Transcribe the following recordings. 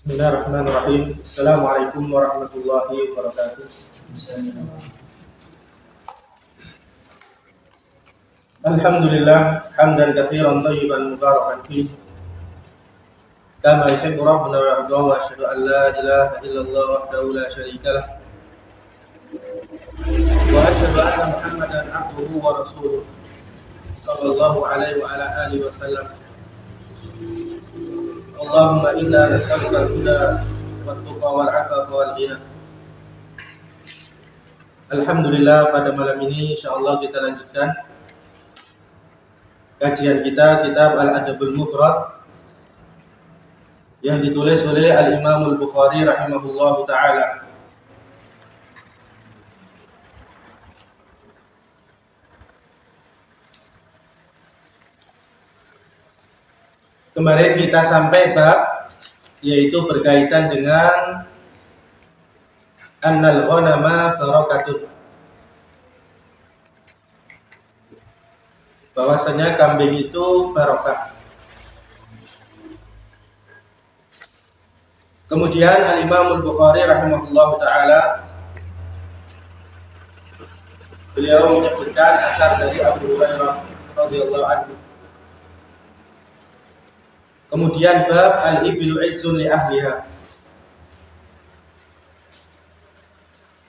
Bismillahirrahmanirrahim. Assalamualaikum warahmatullahi wabarakatuh. Alhamdulillah hamdan katsiran thayyiban mubarakan fihi kama yuhibbu rabbuna wa yarda, wa asyhadu an la ilaha illallah wahdahu la syarika lah wa asyhadu anna Muhammadan abduhu wa rasuluh sallallahu alaihi wa ala alihi wa sallam. Allahumma inna nas'aluka al-huda wat-tuqa wal-'afafa wal-ghina. Alhamdulillah, pada malam ini insyaallah kita lanjutkan kajian kita kitab Al-Adabul Mufrad yang ditulis oleh Al-Imam Al-Bukhari rahimahullahu taala. Kemarin kita sampai bab yaitu berkaitan dengan annal ghanama barakatun, bahwasanya kambing itu barokah. Kemudian Al-Imam Al-Bukhari rahimahullahu taala beliau menyebutkan asar dari Abu Hurairah radhiyallahu anhu. Kemudian bab al-ibilu izzun li ahliha.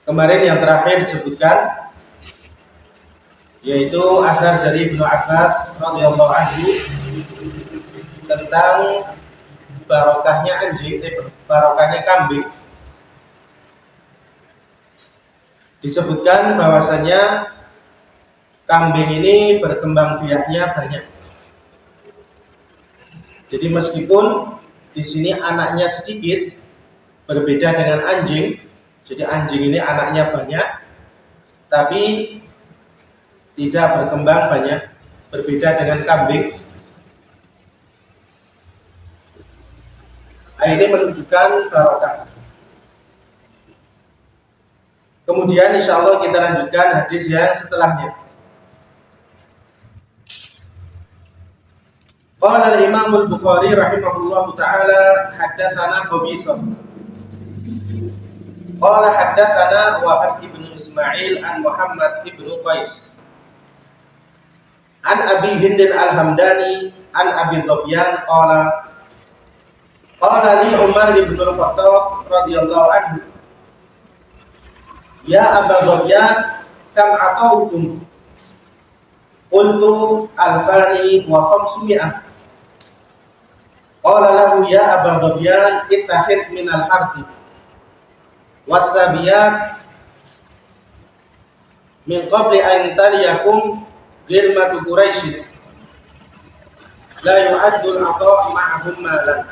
Kemarin yang terakhir disebutkan yaitu asar dari Ibnu Abbas radhiyallahu anhu tentang barokahnya anjing, barokahnya kambing. Disebutkan bahwasanya kambing ini berkembang biaknya banyak. Jadi meskipun di sini anaknya sedikit, berbeda dengan anjing. Jadi anjing ini anaknya banyak, tapi tidak berkembang banyak, berbeda dengan kambing. Ini menunjukkan barokah. Kemudian insya Allah kita lanjutkan hadis yang setelahnya. Qala al-Imam Al-Bukhari rahimahullahu ta'ala haddatsana Qabisah. Qala haddatsana Wahab ibn Ismail an Muhammad ibn Qais an Abi Hind al-Hamdani an Abi Dhubyan qala li Umar ibn al-Khattab radhiyallahu anhu, ya Abu Dhubyan kam atautum? Qultu alfani wa khamsumi'ah. Qala lahu ya Abu Dhubyan ittakhid min al-harthi was-sabiyat min qabli an taliyakum ghilmatu Quraisy la yu'addu al-'ata' ma'ahum malan.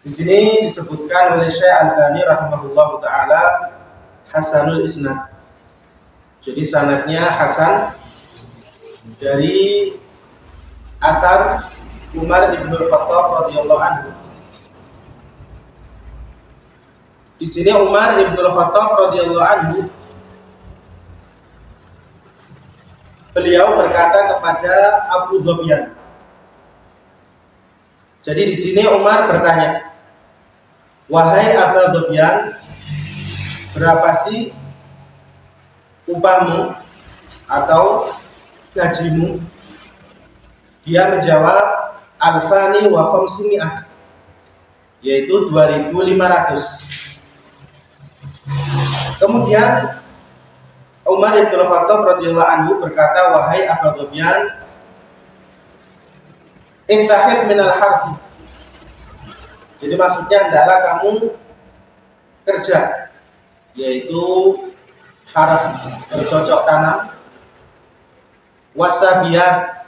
Di sini disebutkan oleh Syekh Al-Albani rahimahullahu taala hasanul isnad. Jadi sanadnya hasan dari asar Umar bin Khattab radhiyallahu anhu. Di sini Umar bin Khattab radhiyallahu anhu beliau berkata kepada Abu Dhubyan. Jadi di sini Umar bertanya, wahai Abu Dhubyan, berapa sih upahmu atau gajimu? Dia menjawab alfani wa khamsumi'ah, yaitu 2.500. Kemudian Umar bin Khattab radhiyallahu anhu berkata, wahai Abu Dhubyan, intafid minal harthi. Jadi maksudnya adalah kamu kerja, yaitu harf bercocok tanam, wasabiyat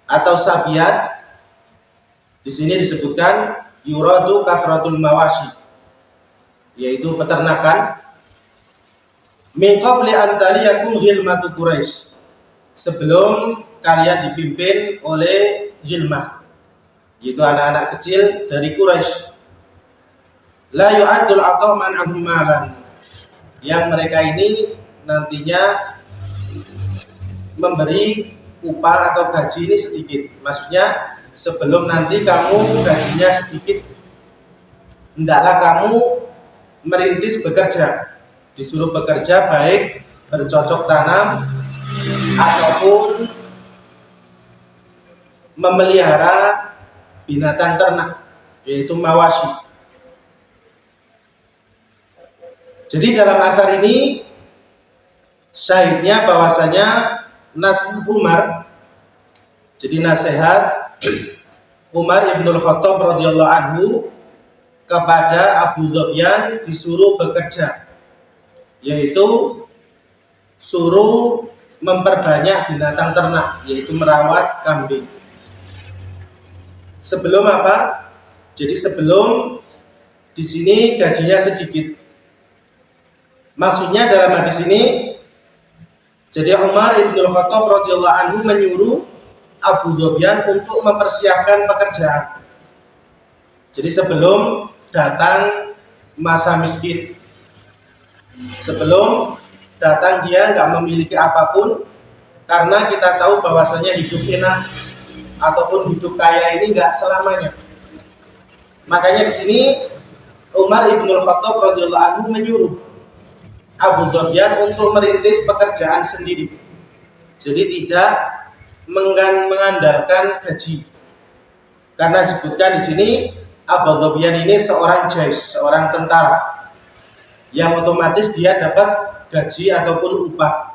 atau sabiyat. Di sini disebutkan yuradu kasratul mawashi, yaitu peternakan. Min qabli an taliyakum ghilmatu Quraisy, sebelum kalian dipimpin oleh ghilmah, yaitu anak-anak kecil dari Quraisy. La yu'addul 'ata' man'ahum malan, yang mereka ini nantinya memberi upah atau gaji ini sedikit. Maksudnya sebelum nanti kamu gajinya sedikit, hendaklah kamu merintis bekerja. Disuruh bekerja baik bercocok tanam ataupun memelihara binatang ternak, yaitu mawashi. Jadi dalam asar ini syahidnya bahwasanya nasihat Umar, jadi nasihat Umar ibnul Khattab radhiyallahu anhu kepada Abu Dhofyan disuruh bekerja, yaitu suruh memperbanyak binatang ternak, yaitu merawat kambing. Sebelum apa? Jadi sebelum di sini gajinya sedikit. Maksudnya dalam hadis ini, jadi Umar ibnul Khattab radhiyallahu anhu menyuruh Abu Dhofyan untuk mempersiapkan pekerjaan. Jadi sebelum datang masa miskin, sebelum datang dia nggak memiliki apapun, karena kita tahu bahwasanya hidup enak ataupun hidup kaya ini nggak selamanya. Makanya di sini Umar ibnul Khattab radhiyallahu anhu menyuruh Abu Dhofyan untuk merintis pekerjaan sendiri. Jadi tidak mengandalkan gaji. Karena disebutkan di sini Abu Dhofyan ini seorang jais, seorang tentara, yang otomatis dia dapat gaji ataupun upah.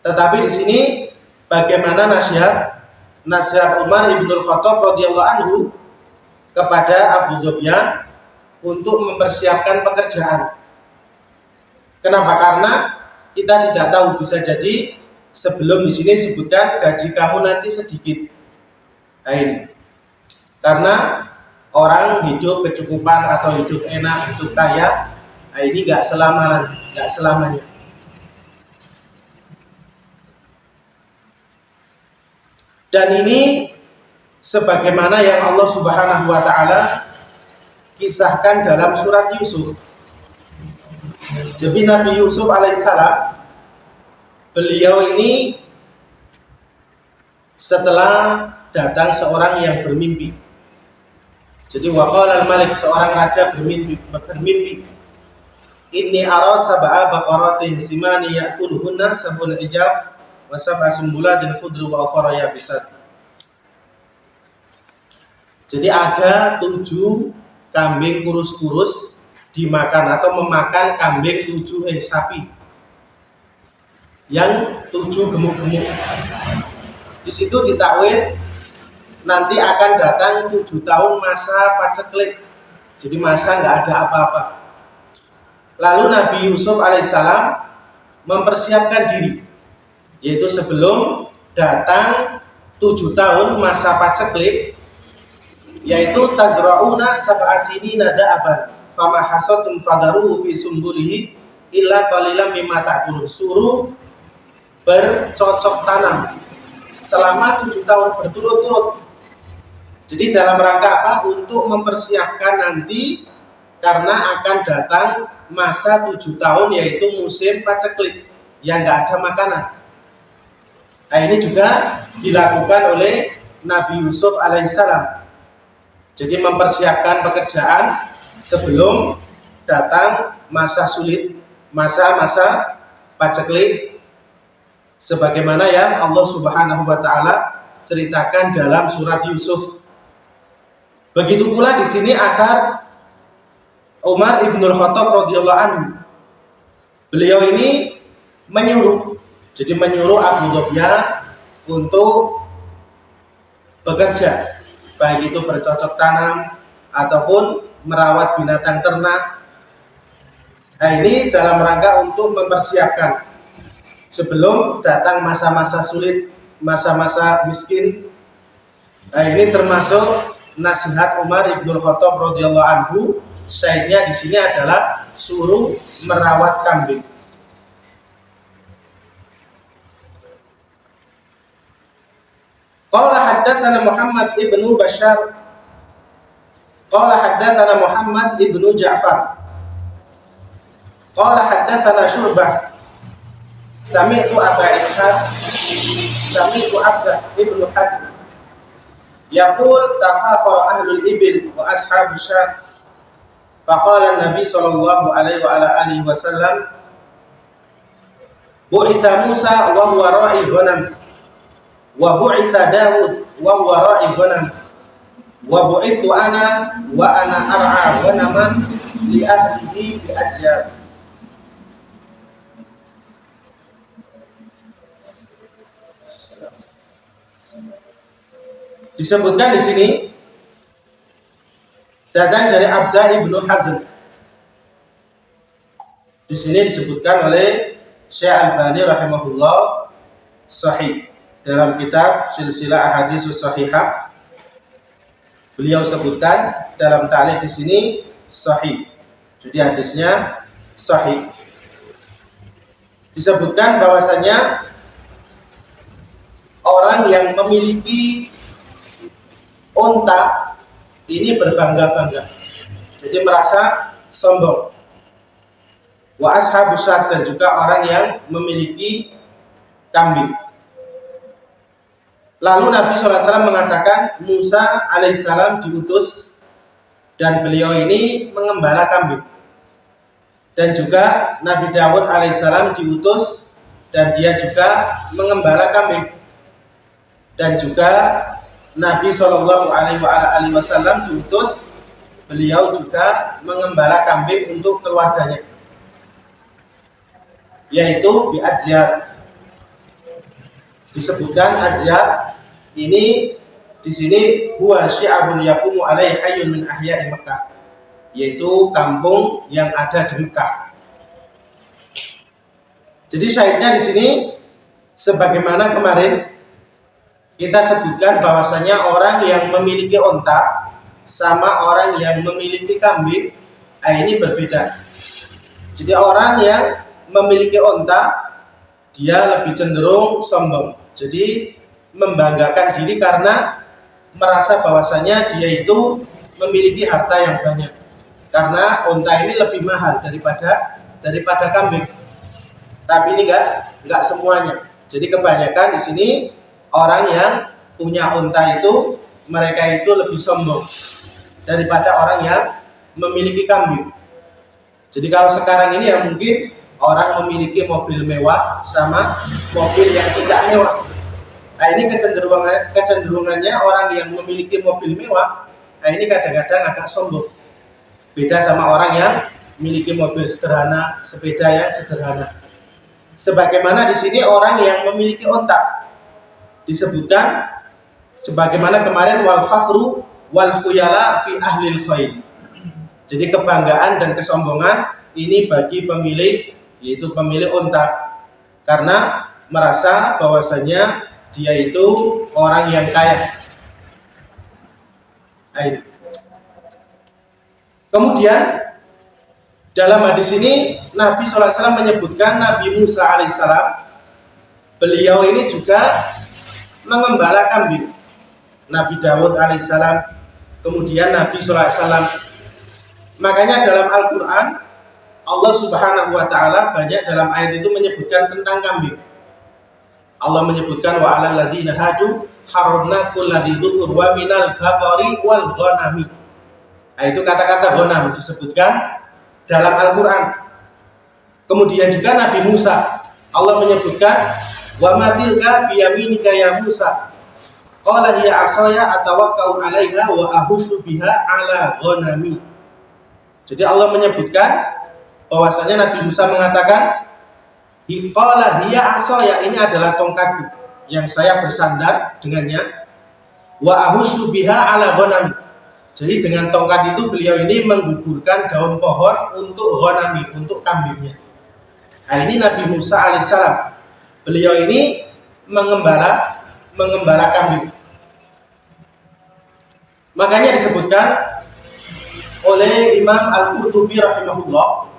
Tetapi di sini bagaimana nasihat Umar ibnul Khattab radhiyallahu anhu kepada Abu Dhofyan untuk mempersiapkan pekerjaan. Kenapa? Karena kita tidak tahu, bisa jadi sebelum di sini disebutkan gaji kamu nanti sedikit. Nah ini, karena orang hidup kecukupan atau hidup enak, hidup kaya, nah ini nggak selamanya. Dan ini sebagaimana yang Allah Subhanahu wa taala kisahkan dalam surat Yusuf. Jadi Nabi Yusuf alaihissalam, beliau ini setelah datang seorang yang bermimpi. Jadi waqala al-malik, seorang raja bermimpi. Inni ara sab'a baqaratin simani ya'kuluhunna sab'un ijab wa sab'a sumbulatin khudru wa ukhra yabisat. Jadi ada 7 kambing kurus-kurus dimakan atau memakan kambing 7 sapi yang 7 gemuk-gemuk. Di situ ditakwil nanti akan datang 7 tahun masa paceklik, jadi masa nggak ada apa-apa. Lalu Nabi Yusuf alaihissalam mempersiapkan diri, yaitu sebelum datang 7 tahun masa paceklik, yaitu tazra'una sab'a sinina da'aban fama hasadtum fadaruhu fi sumbulihi illa qalilan mimma ta'kulun. Suruh bercocok tanam selama 7 tahun berturut-turut. Jadi dalam rangka apa? Untuk mempersiapkan nanti, karena akan datang masa 7 tahun yaitu musim paceklik yang nggak ada makanan. Nah ini juga dilakukan oleh Nabi Yusuf alaihissalam. Jadi mempersiapkan pekerjaan sebelum datang masa sulit, masa-masa paceklik, sebagaimana yang Allah Subhanahu wa taala ceritakan dalam surat Yusuf. Begitu pula di sini asar Umar ibnul Khattab radhiyallahu anhu. Beliau ini menyuruh Abu Dhofyan untuk bekerja, baik itu bercocok tanam ataupun merawat binatang ternak. Nah ini dalam rangka untuk mempersiapkan sebelum datang masa-masa sulit, masa-masa miskin. Nah ini termasuk nasihat Umar ibnul Khattab radhiyallahu anhu. Syahidnya di sini adalah suruh merawat kambing. Qala haddatsana Muhammad ibnu Bashar qala haddatsana Muhammad ibnu Ja'far qala haddatsana Syu'bah sami'tu Aba Ishaq sami'tu Abdah ibnu Hazm Yaqul tafafara ahlul ibil wa ashabus syah. Faqala Nabi sallallahu alaihi wa ala alihi wasallam, bu'itha Musa wa huwa ra'i ghanam, wa bu'itha Daud wa huwa ra'i ghanam, wa bu'ithu ana wa ana ar'a ghanaman li ahlihi bi ajjar. Disebutkan di sini datang dari Abdah ibnu Hazm. Di sini disebutkan oleh Syekh Albani rahimahullah sahih dalam kitab Silsilah Ahadits Shahihah. Beliau sebutkan dalam ta'liq di sini sahih. Jadi hadisnya sahih. Disebutkan bahwasanya orang yang memiliki unta ini berbangga-bangga, jadi merasa sombong. Wa ashabus syat, dan juga orang yang memiliki kambing. Lalu Nabi SAW mengatakan Musa alaihissalam diutus dan beliau ini mengembala kambing. Dan juga Nabi Daud alaihissalam diutus dan dia juga mengembala kambing. Dan juga Nabi Shallallahu Alaihi Wasallam diutus, beliau juga mengembala kambing untuk keluarganya, yaitu di Ajyar. Disebutkan Ajyar ini di sini huwa syi'abun yaqumu alaihi hayyun min ahya'i Makkah, yaitu kampung yang ada di Mekah. Jadi syahidnya di sini sebagaimana kemarin kita sebutkan bahwasanya orang yang memiliki onta sama orang yang memiliki kambing ini berbeda. Jadi orang yang memiliki onta dia lebih cenderung sombong. Jadi membanggakan diri karena merasa bahwasanya dia itu memiliki harta yang banyak. Karena onta ini lebih mahal daripada kambing. Tapi ini enggak semuanya. Jadi kebanyakan di sini orang yang punya unta itu, mereka itu lebih sombong daripada orang yang memiliki kambing. Jadi kalau sekarang ini ya mungkin orang memiliki mobil mewah sama mobil yang tidak mewah. Nah ini kecenderungannya orang yang memiliki mobil mewah, nah ini kadang-kadang agak sombong. Beda sama orang yang memiliki mobil sederhana, sepeda yang sederhana. Sebagaimana di sini orang yang memiliki unta disebutkan sebagaimana kemarin wal fakhru wal khuyala fi ahlil khair. Jadi kebanggaan dan kesombongan ini bagi pemilik, yaitu pemilik unta, karena merasa bahwasanya dia itu orang yang kaya. Kemudian dalam hadis ini Nabi SAW menyebutkan Nabi Musa alaihissalam, beliau ini juga mengembala kambing. Nabi Daud alaihissalam, kemudian Nabi SAW. Makanya dalam Al-Quran Allah Subhanahu wa ta'ala banyak dalam ayat itu menyebutkan tentang kambing. Allah menyebutkan wa 'alal ladzina hadu harramna kulladzi dzufur wa minal baqari wal ghanami. Nah, itu kata-kata ghanam disebutkan dalam Al-Quran. Kemudian juga Nabi Musa, Allah menyebutkan wa matilka biyaminika ya Musa. Qala hiya asaya atawakkau 'alaiha wa ahussu biha 'ala ghanami. Jadi Allah menyebutkan bahwasanya Nabi Musa mengatakan qala hiya asaya, ini adalah tongkatku yang saya bersandar dengannya, wa ahussu biha 'ala ghanami. Jadi dengan tongkat itu beliau ini menggugurkan daun pohon untuk ghanami, untuk kambingnya. Nah ini Nabi Musa alaihissalam, beliau ini mengembala kambing. Makanya disebutkan oleh Imam Al-Qurtubi rahimahullah.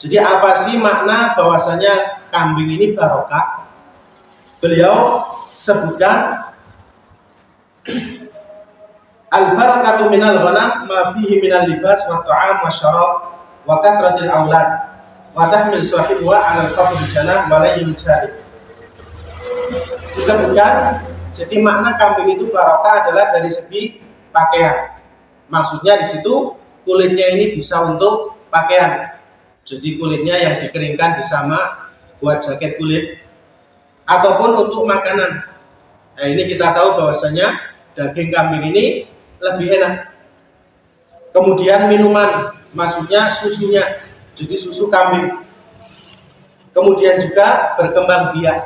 Jadi apa sih makna bahwasanya kambing ini barokah? Beliau sebutkan al-barakatu minal ghanam ma fihi minal libas wa ta'am wa syarab wa kathratil aulad wa tahmil sahibuha 'ala al-khafd janah wa layyin syarib. Disebutkan Jadi makna kambing itu barokah adalah dari segi pakaian. Maksudnya di situ kulitnya ini bisa untuk pakaian. Jadi kulitnya yang dikeringkan disama buat jaket kulit ataupun untuk makanan. Nah, ini kita tahu bahwasanya daging kambing ini lebih enak. Kemudian minuman, maksudnya susunya, jadi susu kambing. Kemudian juga berkembang biak.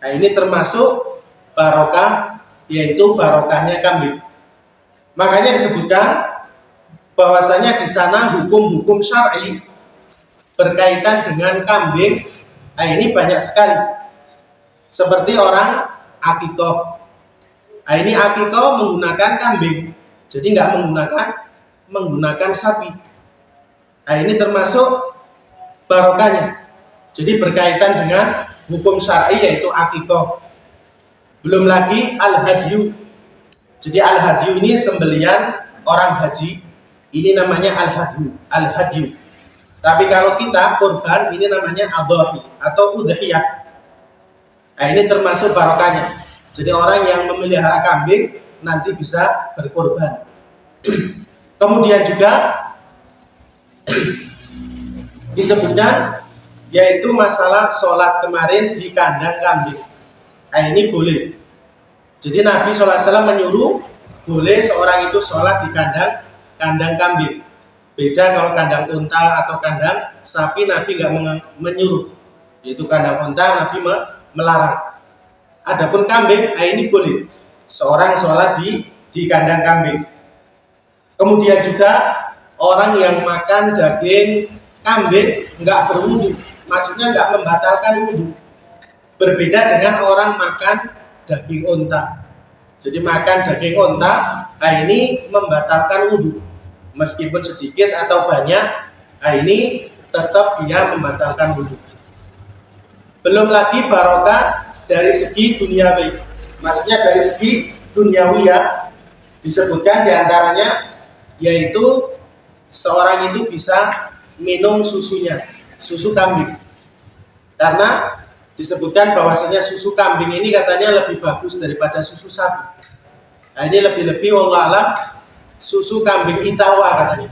Nah, ini termasuk barokah, yaitu barokahnya kambing. Makanya disebutkan bahwasanya di sana hukum-hukum syar'i berkaitan dengan kambing. Nah, ini banyak sekali. Seperti orang akikoh. Nah, ini akikoh menggunakan kambing, jadi nggak menggunakan sapi. Nah, ini termasuk barokahnya. Jadi berkaitan dengan hukum syar'i yaitu akikoh. Belum lagi al-hadyu. Jadi al-hadyu ini sembelian orang haji. Ini namanya al-hadyu. Tapi kalau kita kurban ini namanya adhahi atau udhiyah. Nah, ini termasuk barokahnya. Jadi orang yang memelihara kambing nanti bisa berkurban. Kemudian juga disebutkan yaitu masalah sholat kemarin di kandang kambing. Nah, ini boleh. Jadi Nabi SAW menyuruh boleh seorang itu sholat di kandang kambing. Beda kalau kandang unta atau kandang sapi, Nabi nggak menyuruh. Yaitu kandang unta Nabi melarang. Adapun kambing, nah ini boleh seorang sholat di kandang kambing. Kemudian juga orang yang makan daging kambing nggak berwudu. Maksudnya nggak membatalkan wudhu. Berbeda dengan orang makan daging unta. Jadi makan daging unta, nah ini membatalkan wudhu. Meskipun sedikit atau banyak, nah ini tetap dia membatalkan wudhu. Belum lagi barokah dari segi duniawi. Maksudnya dari segi duniawi ya, disebutkan diantaranya yaitu seorang itu bisa minum susunya, susu kambing. Karena disebutkan bahwasanya susu kambing ini katanya lebih bagus daripada susu sapi. Nah, ini lebih-lebih wallahu alam susu kambing Itawa katanya.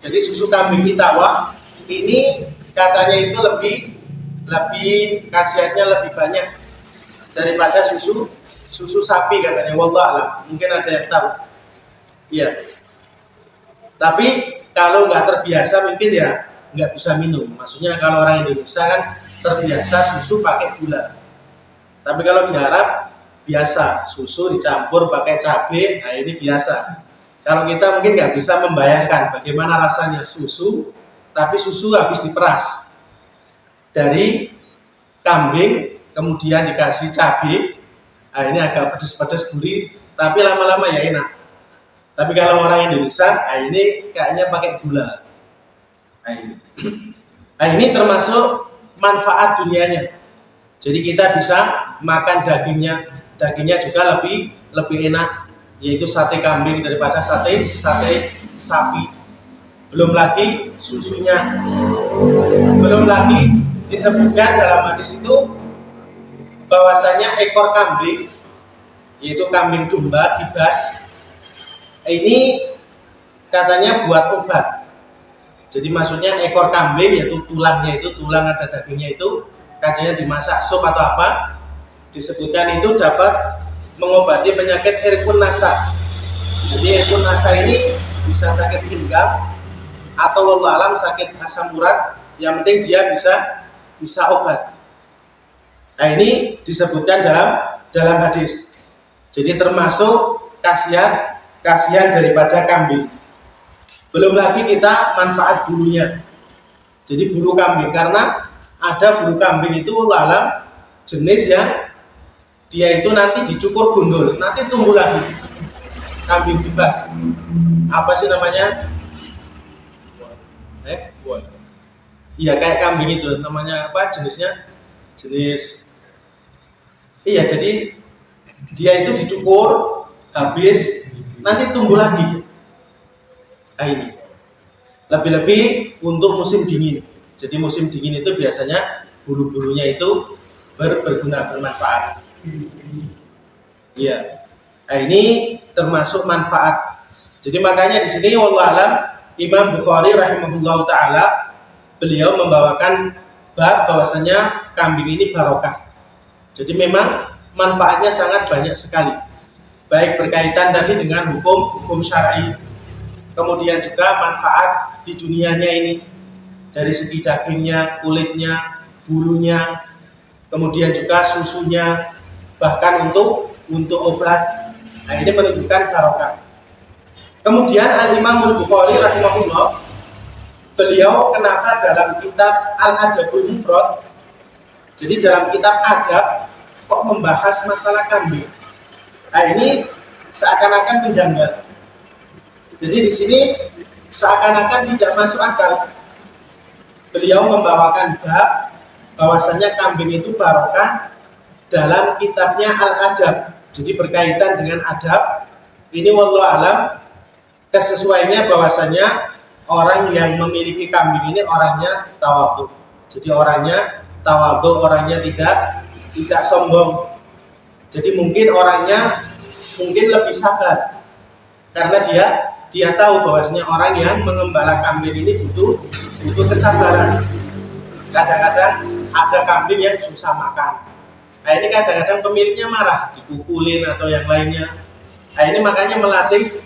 Jadi susu kambing Itawa ini katanya itu lebih khasiatnya lebih banyak daripada susu sapi katanya, wallahu alam. Mungkin ada yang tahu. Iya. Tapi kalau nggak terbiasa mungkin ya nggak bisa minum. Maksudnya kalau orang Indonesia kan terbiasa susu pakai gula. Tapi kalau di Arab biasa susu dicampur pakai cabai, nah ini biasa. Kalau kita mungkin nggak bisa membayangkan bagaimana rasanya susu, tapi susu habis diperas dari kambing, kemudian dikasih cabai. Nah ini agak pedas-pedas gurih, tapi lama-lama ya enak. Tapi kalau orang Indonesia, nah ini kayaknya pakai gula. Nah ini termasuk manfaat dunianya. Jadi kita bisa makan dagingnya juga lebih enak, yaitu sate kambing daripada sate sapi. Belum lagi susunya. Belum lagi disebutkan dalam hadis itu bahwasanya ekor kambing, yaitu kambing domba kibas, ini katanya buat obat. Jadi maksudnya ekor kambing yaitu tulangnya itu, tulang ada dagingnya itu katanya dimasak sup atau apa, disebutkan itu dapat mengobati penyakit irkun nasa. Jadi irkun nasa ini bisa sakit pinggang atau wallahu alam sakit asam urat, yang penting dia bisa obat. Nah ini disebutkan dalam hadis. Jadi termasuk kasihan daripada kambing. Belum lagi kita manfaat bulunya. Jadi bulu kambing, karena ada bulu kambing itu alam jenis yang dia itu nanti dicukur gundul, nanti tumbuh lagi kambing bebas. Apa sih namanya? Iya kayak kambing itu namanya apa jenisnya? Iya, jadi dia itu dicukur habis nanti tumbuh lagi. Nah ini lebih-lebih untuk musim dingin. Jadi musim dingin itu biasanya bulu-bulunya itu berguna, bermanfaat. Iya. Nah, ini termasuk manfaat. Jadi makanya di sini wallahu alam Imam Bukhari rahimahullahu taala beliau membawakan bab bahwasanya kambing ini barokah. Jadi memang manfaatnya sangat banyak sekali. Baik berkaitan tadi dengan hukum syar'i, kemudian juga manfaat di dunianya ini dari segi dagingnya, kulitnya, bulunya, kemudian juga susunya, bahkan untuk obat. Nah, ini menunjukkan barokah. Kemudian Al-Imam Al-Bukhari rahimahullah, beliau kenapa dalam kitab Al-Adabul Mufrad, jadi dalam kitab adab kok membahas masalah kambing. Nah, ini seakan-akan menjanggal. Jadi di sini seakan-akan tidak masuk akal. Beliau membawakan bab bahwasanya kambing itu barokah dalam kitabnya Al-Adab. Jadi berkaitan dengan adab. Ini wallahu alam kesesuaiannya bahwasanya orang yang memiliki kambing ini orangnya tawadhu. Jadi orangnya tawadhu, orangnya tidak sombong. Jadi mungkin orangnya lebih sabar karena dia tahu bahwasanya orang yang mengembala kambing ini butuh kesabaran. Kadang-kadang ada kambing yang susah makan. Nah, ini kadang-kadang pemiliknya marah, dipukulin atau yang lainnya. Nah, ini makanya melatih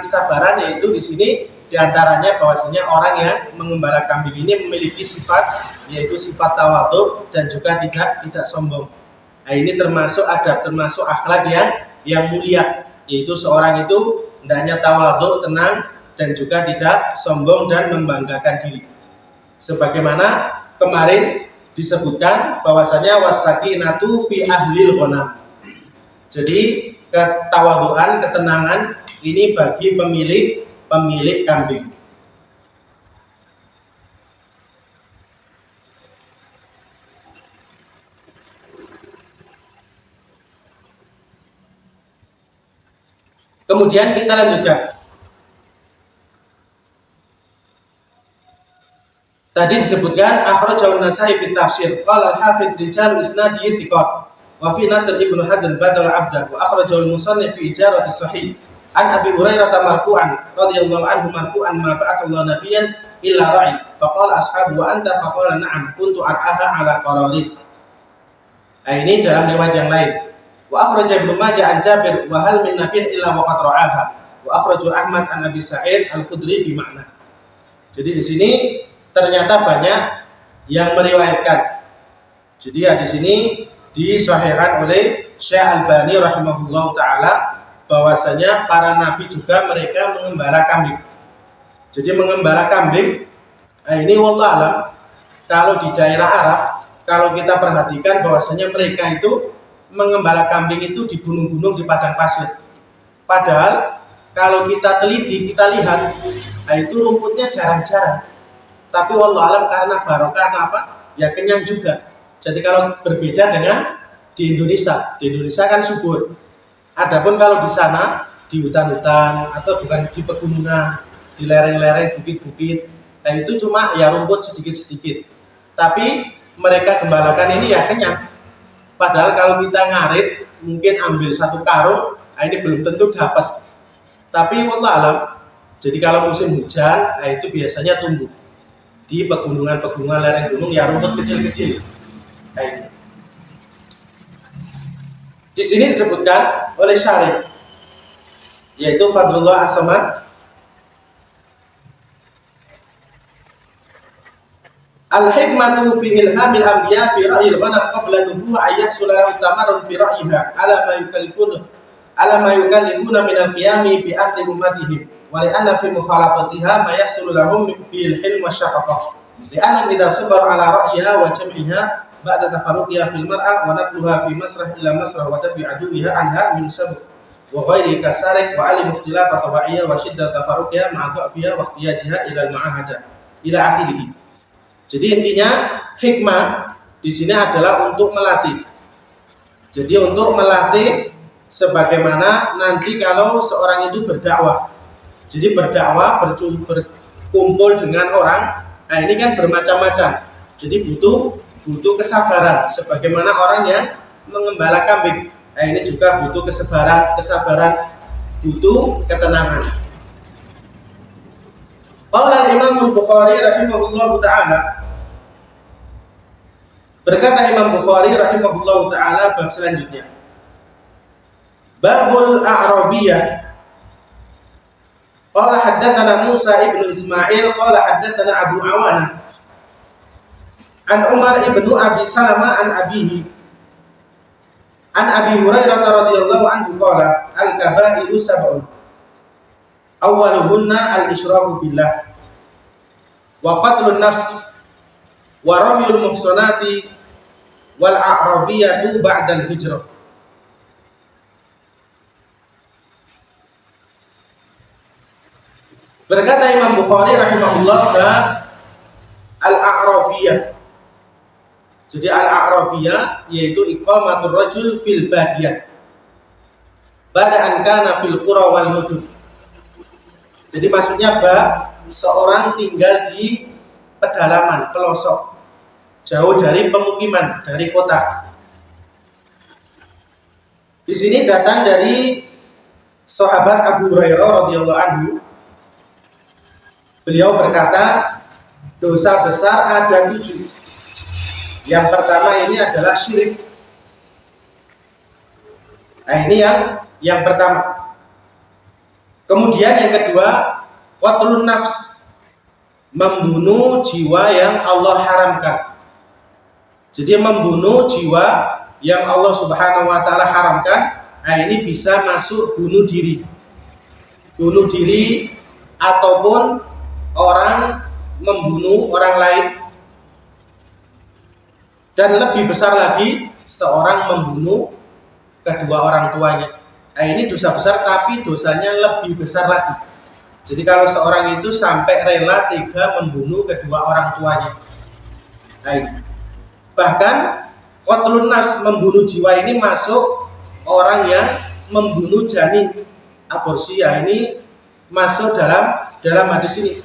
kesabaran, yaitu di sini diantaranya bahwasanya orang yang mengembala kambing ini memiliki sifat, yaitu sifat tawadhu dan juga tidak sombong. Nah, ini termasuk adab, termasuk akhlak yang mulia, yaitu seorang itu hendaknya tawadhu, tenang, dan juga tidak sombong dan membanggakan diri. Sebagaimana kemarin disebutkan bahwasanya wasakinatu fi ahlil ghanam. Jadi ketawadhuan, ketenangan ini bagi pemilik kambing. Kemudian kita lanjutkan. Tadi disebutkan akhrajahu an-Nasa'i fi tafsir qala al-hafidz rijal isnadi thiqat wa fi Nasr Ibnu Hazm badal abda wa akhrajahu al-musannif fi ijarati sahih an Abi Hurairah marfu'an radhiyallahu anhu marfu'an ma ba'athallahu nabiyyan illa ra'i faqala ashabu wa anta faqala na'am kuntu ar'aha ala qararid. Nah, ini dalam riwayat yang lain. Wa akhraja Ibnu Majah an Jabir wa hal min nabiyyin illa waqad ra'aha wa akhraju Ahmad an Abi Sa'id al-Khudri bi makna. Jadi di sini ternyata banyak yang meriwayatkan. Jadi ya di sini disahihkan oleh Syekh Al-Albani rahimahullah taala bahwasanya para nabi juga mereka mengembala kambing. Jadi mengembala kambing, nah ini wallahu alam kalau di daerah Arab, kalau kita perhatikan bahwasanya mereka itu mengembala kambing itu di gunung-gunung, di padang pasir. Padahal kalau kita teliti, kita lihat, nah itu rumputnya jarang-jarang. Tapi wallahu alam karena barokah apa? Ya kenyang juga. Jadi kalau berbeda dengan di Indonesia kan subur. Adapun kalau di sana di hutan-hutan atau bukan di pegunungan, di lereng-lereng, bukit-bukit, nah itu cuma ya rumput sedikit-sedikit. Tapi mereka gembalakan ini ya kenyang. Padahal kalau kita ngarit mungkin ambil satu karung, nah ini belum tentu dapat. Tapi wallahu alam. Jadi kalau musim hujan, nah itu biasanya tumbuh di pegunungan lereng gunung ya rumput kecil-kecil. Nah, di sini disebutkan oleh Syarih, yaitu Fadlullah As-Samad, al-hikmatu fi ilhamil anbiya fi ra'yil ghanam qabla nubuwwah ayahsula tamarrud fi ra'yiha ala ma yukallifuna min al-qiyami bi amri ummatihim wa li'anna fi mukhalafatiha ma yahsulu lahum bil hilm wa syafaqah li'anna idza sabaru ala ra'yiha wa jam'iha ba'da tafarruqiha fil mar'a wa naqluha fi masrah ila masrah wa dafi aduwiha anha min sabr wa ghairi kasarik wa alim ikhtilaf tabi'iyya wa shiddat tafarruqiha ma'a dha'fiha wa ihtiyajiha ila al-ma'ahada ila akhirih. Jadi intinya hikmah di sini adalah untuk melatih. Jadi untuk melatih sebagaimana nanti kalau seorang itu berdakwah. Jadi berdakwah, berkumpul dengan orang, nah ini kan bermacam-macam. Jadi butuh kesabaran sebagaimana orang yang mengembala kambing. Nah, ini juga butuh kesabaran, butuh ketenangan. Qala Imam Bukhari rahimahullahu taala, berkata Imam Bukhari rahimahullahu taala bab selanjutnya, Babul A'rabiyah. Qala haddatsana Musa ibnu Ismail qala haddatsana Abu Awana an Umar ibnu Abi Salamah an abihi an Abi Hurairah radhiyallahu anhu qala al-kabairu sab'un awwaluhunna al-isyraku billah wa qatlun nafs wa ramyul muhsanati wal a'rabiyatu ba'dal hijrah. Berkata Imam Bukhari rahimahullah al-a'rabiyah. Jadi al-a'rabiyah yaitu iqamatur rajul fil badiyah ba'da an kana fil qura wal mudun. Jadi maksudnya seorang tinggal di pedalaman, pelosok, jauh dari pemukiman, dari kota. Di sini datang dari sahabat Abu Hurairah radhiyallahu anhu. Beliau berkata, dosa besar ada 7. Yang pertama ini adalah syirik. Nah, ini yang pertama. Kemudian yang kedua, qatlun nafs, membunuh jiwa yang Allah haramkan. Jadi membunuh jiwa yang Allah Subhanahu wa taala haramkan, nah ini bisa masuk bunuh diri. Bunuh diri ataupun orang membunuh orang lain, dan lebih besar lagi seorang membunuh kedua orang tuanya. Nah ini dosa besar, tapi dosanya lebih besar lagi. Jadi kalau seorang itu sampai rela tega membunuh kedua orang tuanya. Nah ini. Bahkan qatlun nafs, membunuh jiwa ini masuk orang yang membunuh janin, aborsi. Ya ini masuk dalam hadis ini.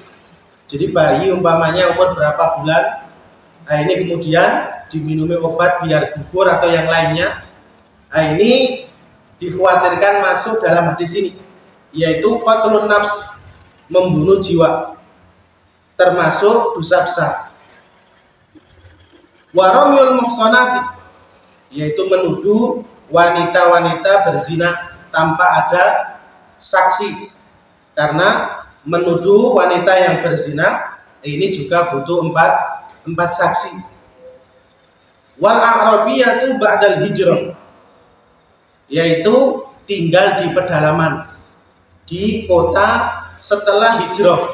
Jadi bayi umpamanya umur berapa bulan, nah ini kemudian diminumi obat biar gugur atau yang lainnya, nah ini dikhawatirkan masuk dalam hadis ini, yaitu qatlun nafs, membunuh jiwa, termasuk dosa besar. Wa ramyul muhsanati, yaitu menuduh wanita-wanita berzina tanpa ada saksi, karena menuduh wanita yang berzina ini juga butuh empat saksi. Wal a'rabiyatu ba'dal hijrah, yaitu tinggal di pedalaman, di kota setelah hijrah.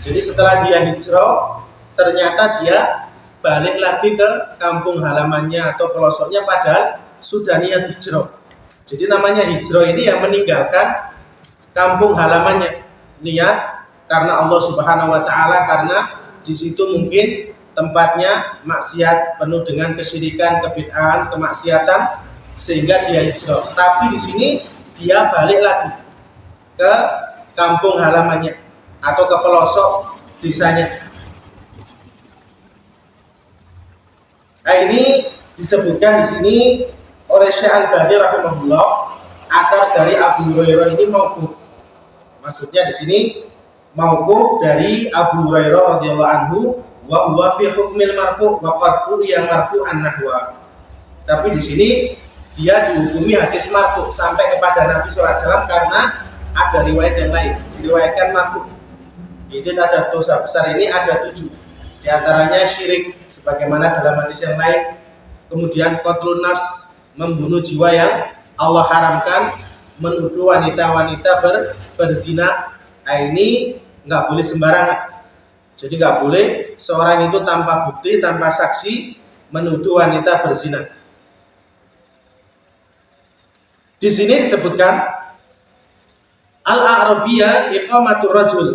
Jadi setelah dia hijrah, ternyata dia balik lagi ke kampung halamannya atau pelosoknya padahal sudah niat hijrah. Jadi namanya hijrah ini yang meninggalkan kampung halamannya, niat karena Allah Subhanahu wa taala, karena di situ mungkin tempatnya maksiat, penuh dengan kesyirikan, kebid'ahan, kemaksiatan, sehingga dia hijrah. Tapi di sini dia balik lagi ke kampung halamannya atau ke pelosok desanya. Nah ini disebutkan di sini oleh Syekh Al-Albani rahimahullah, asar dari Abu Hurairah ini mauquf. Maksudnya di sini mauquf dari Abu Hurairah radhiyallahu anhu, wa huwa fi hukmil marfu' wa qad ruwiya marfu'an nahwa. Tapi di sini dia dihukumi hadis marfu' sampai kepada Nabi SAW karena ada riwayat yang lain, diriwayatkan marfu'. Itu ada dosa besar ini ada 7. Di antaranya syirik sebagaimana dalam hadis yang lain. Kemudian qatlun nafs, membunuh jiwa yang Allah haramkan, menuduh wanita-wanita berzina. Nah ini nggak boleh sembarangan. Jadi nggak boleh seorang itu tanpa bukti, tanpa saksi menuduh wanita berzina. Di sini disebutkan al-a'rabiyah iqamatur rajul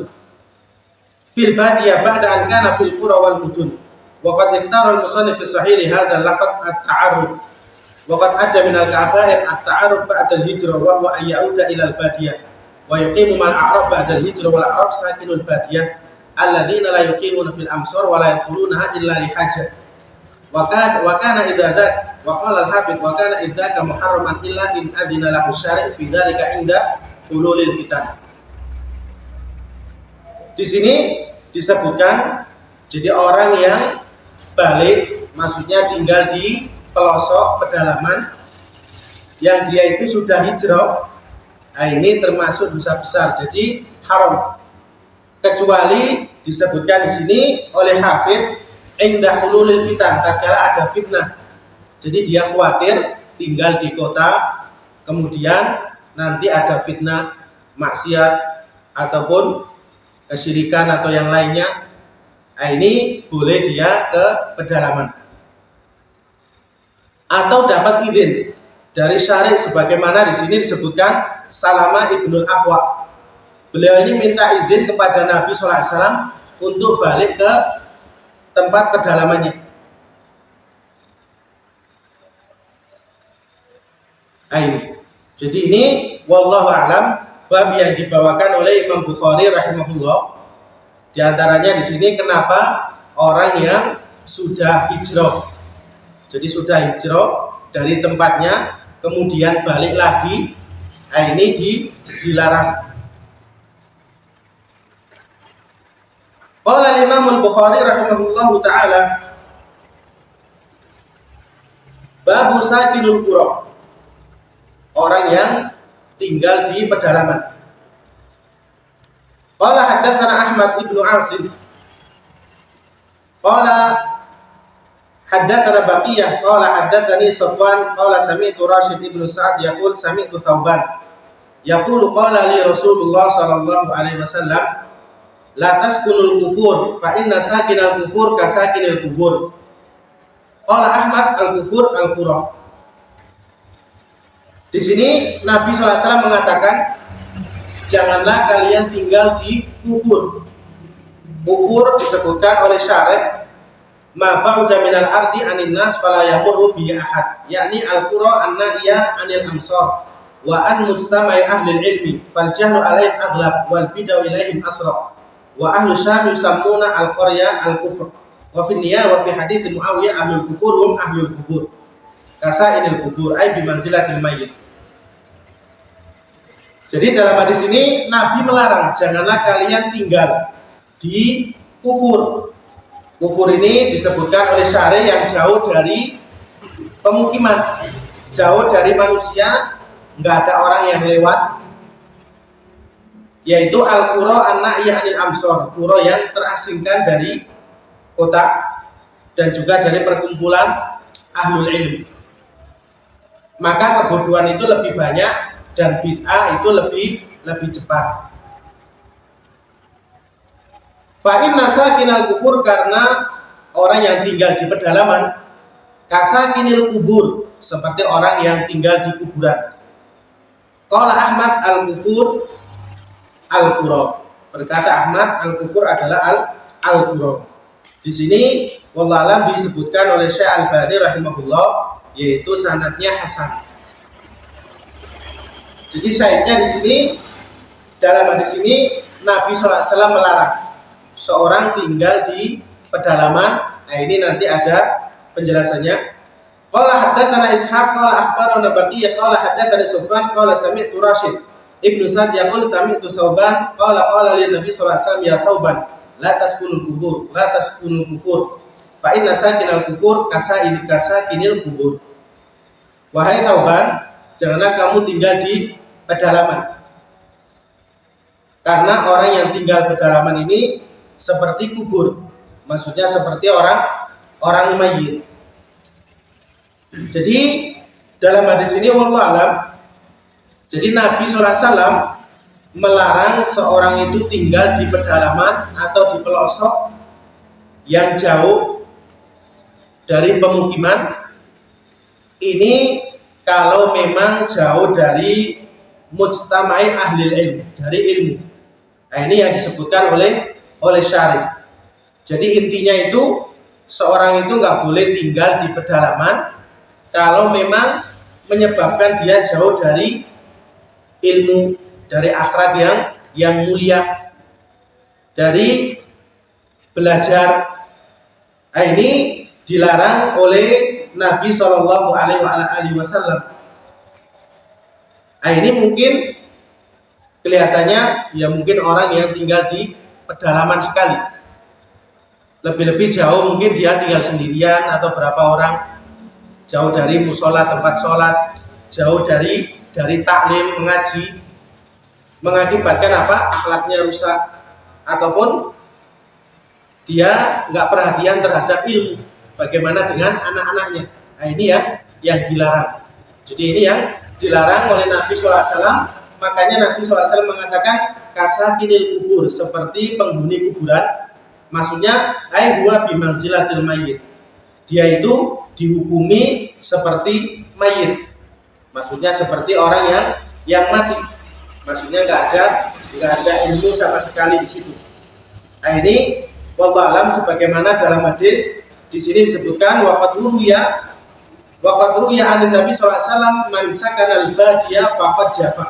fil badiyah ba'da an kana fil qura wal mudun. Wa qad ikhtara al-musannif fi sahih hadha al-lafz at-ta'arrud. Wa qad adda min al-kaba'ir at-ta'arrud ba'da al-hijrah wa huwa an ya'uda ila al-badiyah wa yuqimu mal a'rab ba'da al-hijrah wal a'rab sakinul badiyah alladzina la yuqimuna fil amsar wa la yadkhulunaha illa li hajat. Wa kana idza Wa qala al-Hafidz wa kana idzaka muharraman illa in adzina lahu syari' fi dzalika inda hululil fitan. Di sini disebutkan jadi orang yang balik, maksudnya tinggal di pelosok pedalaman yang dia itu sudah hijrah, nah ini termasuk dosa besar, jadi haram. Kecuali disebutkan di sini oleh Hafidz inda hululil fitan, tatkala ada fitnah. Jadi dia khawatir tinggal di kota, kemudian nanti ada fitnah, maksiat ataupun kesyirikan atau yang lainnya. Nah, ini boleh dia ke pedalaman. Atau dapat izin dari syari' sebagaimana di sini disebutkan Salama ibnul Aqwa. Beliau ini minta izin kepada Nabi SAW untuk balik ke tempat pedalamannya. Nah, ini. Jadi ini wallahu a'lam bab yang dibawakan oleh Imam Bukhari rahimahullah. Di antaranya di sini kenapa orang yang sudah hijrah. Jadi sudah hijrah dari tempatnya kemudian balik lagi, nah ini dilarang. Qala Imam Al-Bukhari rahimahullahu taala bab sakinul qura. Orang yang tinggal di pedalaman. Qala haddatsana Ahmad ibnu Asim. Qala haddatsana Baqiyah qala haddatsani Safwan qala sami'tu Rashid ibnu Sa'ad yaqul sami'tu Thauban yaqulu qala li Rasulullah sallallahu alaihi wasallam la taskunul kufur fa inna sakinal kufur kasakinil kubur. Qala Ahmad al-kufur al-qura. Di sini Nabi SAW mengatakan janganlah kalian tinggal di kufur. Kufur disebutkan oleh syarih ma ba'da minal ardi anin nas fala yamurru bi ahad, yakni al-qura an-na'iya anil amsar wa an mujtama'i ahli ilmi fal jahlu alaihim aghlab wal bidaw ilaihim asra wa ahlu syam yusammuna al-qarya al-kufr wa fi niyah wa fi hadits Muawiyah ahlul kufur hum ahlul kubur kasainil kubur ay bi manzilatil mayyit. Jadi dalam hadis ini Nabi melarang janganlah kalian tinggal di kufur. Kufur ini disebutkan oleh syarih yang jauh dari pemukiman, jauh dari manusia, nggak ada orang yang lewat, yaitu al-qura an-na'iya anil amsor, qura yang terasingkan dari kota dan juga dari perkumpulan ahlul ilm. Maka kebodohan itu lebih banyak dan bid'ah itu lebih cepat. Fa'in nasakinal kufur, karena orang yang tinggal di pedalaman kasakinil kubur, seperti orang yang tinggal di kuburan. Qala Ahmad al-kufur al-qura. Berkata Ahmad al-kufur adalah al-qura. Di sini wallahu alam disebutkan oleh Syekh Al-Albani rahimahullah, yaitu sanadnya hasan. Jadi syahidnya di sini dalam hadis ini Nabi SAW melarang seorang tinggal di pedalaman. Nah ini nanti ada penjelasannya. Qala haddatsana Ishaq qala akhbarana Baqiyah qala haddatsani Sufyan qala sami'tu Rashid ibnu Sa'ad yaqul sami'tu Thauban qala li Nabi sallallahu alaihi wasallam ya Thauban la taskunul kubur la taskunul kufur fa inna sakinal kufur kasakinil kubur. Wahai Thauban, janganlah kamu tinggal di pedalaman, karena orang yang tinggal pedalaman ini seperti kubur, maksudnya seperti orang mayit. Jadi dalam hadis ini wallahu alam, jadi Nabi SAW melarang seorang itu tinggal di pedalaman atau di pelosok yang jauh dari pemukiman. Ini kalau memang jauh dari mujtama'i ahli ilmu, dari ilmu. Nah ini yang disebutkan oleh syarih. Jadi intinya itu seorang itu nggak boleh tinggal di pedalaman kalau memang menyebabkan dia jauh dari ilmu, dari akhlak yang mulia, dari belajar. Nah ini dilarang oleh Nabi Shallallahu Alaihi Wasallam. Nah, ini mungkin kelihatannya ya mungkin orang yang tinggal di pedalaman sekali. Lebih-lebih jauh mungkin dia tinggal sendirian atau berapa orang, jauh dari musola tempat sholat, jauh dari taklim mengaji, mengakibatkan apa? Akhlaknya rusak, ataupun dia nggak perhatian terhadap ilmu. Bagaimana dengan anak-anaknya? Nah, ini yang dilarang. Jadi ini yang dilarang oleh Nabi SAW. Makanya Nabi SAW mengatakan kasakinil kubur, seperti penghuni kuburan. Maksudnya huwa bimanzilatil mayyit. Dia itu dihukumi seperti mayit. Maksudnya seperti orang yang mati. Maksudnya nggak ada ilmu sama sekali di situ. Nah, ini wallahu alam, sebagaimana dalam hadis di sini disebutkan waqad ruya anin Nabi SAW man sakana al-badiya faqad jafa.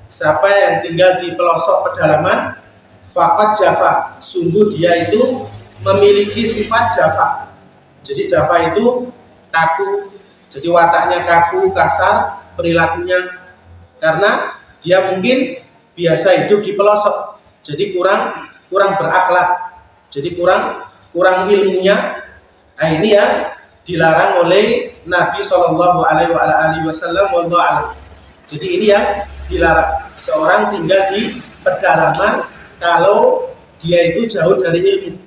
Siapa yang tinggal di pelosok pedalaman faqad jafa, sungguh dia itu memiliki sifat jafa. Jadi jafa itu kaku, jadi wataknya kaku, kasar perilakunya, karena dia mungkin biasa hidup di pelosok, jadi kurang berakhlak, jadi kurang ilmunya. Nah, ini yang dilarang oleh Nabi Shallallahu Alaihi Wasallam. Jadi ini yang dilarang, seorang tinggal di pedalaman kalau dia itu jauh dari ilmu.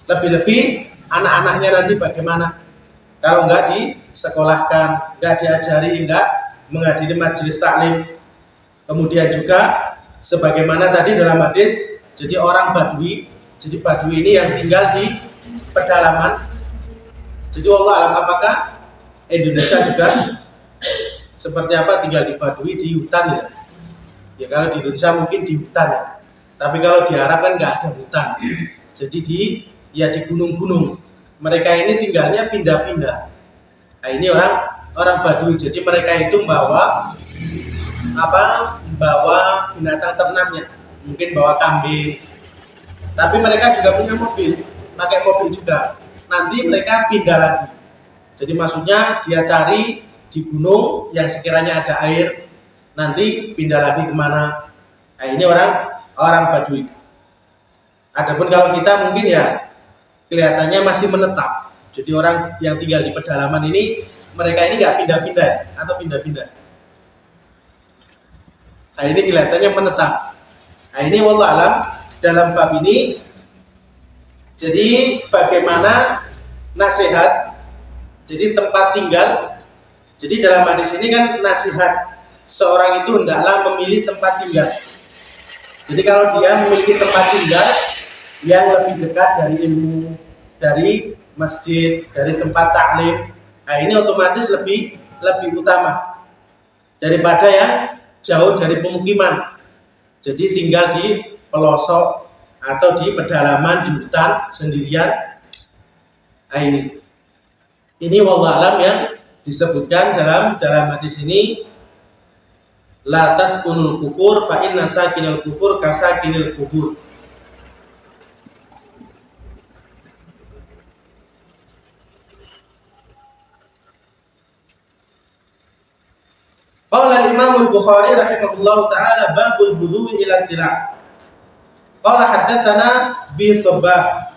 Lebih-lebih anak-anaknya nanti bagaimana kalau nggak disekolahkan, nggak diajari, nggak menghadiri majelis taklim. Kemudian juga sebagaimana tadi dalam hadis, jadi orang Badui. Jadi Badui ini yang tinggal di pedalaman. Jadi wallahu alam, apakah Indonesia juga seperti apa, tinggal di Badui, di hutan ya? Ya kalau di Indonesia mungkin di hutan ya. Tapi kalau di Arab kan nggak ada hutan. Jadi di gunung-gunung. Mereka ini tinggalnya pindah-pindah. Nah, ini orang Badui. Jadi mereka itu membawa binatang ternaknya. Mungkin bawa kambing. Tapi mereka juga punya mobil, pakai mobil juga. Nanti mereka pindah lagi. Jadi maksudnya dia cari di gunung yang sekiranya ada air, nanti pindah lagi kemana. Nah, ini orang Badui. Adapun kalau kita mungkin ya kelihatannya masih menetap. Jadi orang yang tinggal di pedalaman ini, mereka ini nggak pindah-pindah atau pindah-pindah. Nah, ini kelihatannya menetap. Nah, ini wallahu alam dalam bab ini. Jadi bagaimana nasihat, jadi tempat tinggal. Jadi dalam hadis ini kan nasihat, seorang itu hendaklah memilih tempat tinggal. Jadi kalau dia memiliki tempat tinggal yang lebih dekat dari ilmu, dari masjid, dari tempat taklim, nah ini otomatis lebih utama daripada yang jauh dari pemukiman. Jadi tinggal di pelosok atau di pedalaman, di hutan sendirian. Nah, ini wallahu alam yang disebutkan dalam hadis ini, la taskunul kufur fa inna sakinal kufur kasakinil kubur. Qala al-Imam al-Bukhari rahimahullahu ta'ala babul budu'i ila tila'. Qala haddatsana bi Sabbah.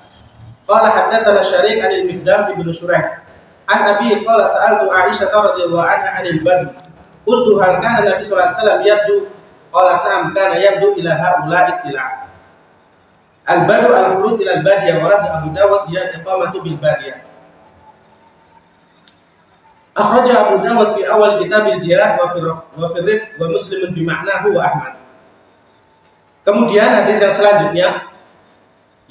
Qala haddatsana Syariq an al-Miqdam ibn Surayh. An Abi qala sa'altu Aisyah radhiyallahu anha 'anil badr. Qultu hal kana Nabi sallallahu alaihi wasallam yabdu? Qalat na'am kana yabdu ila haula'i tila'. Al-badu al-khurud ila al-badiyah wa radd Abu Dawud ya iqamatu bil badiyah. Akhraja Abu Dawud fi awal kitabil jihad wa fi rifq wa Muslim bima'nahu wa Ahmad. Kemudian hadis yang selanjutnya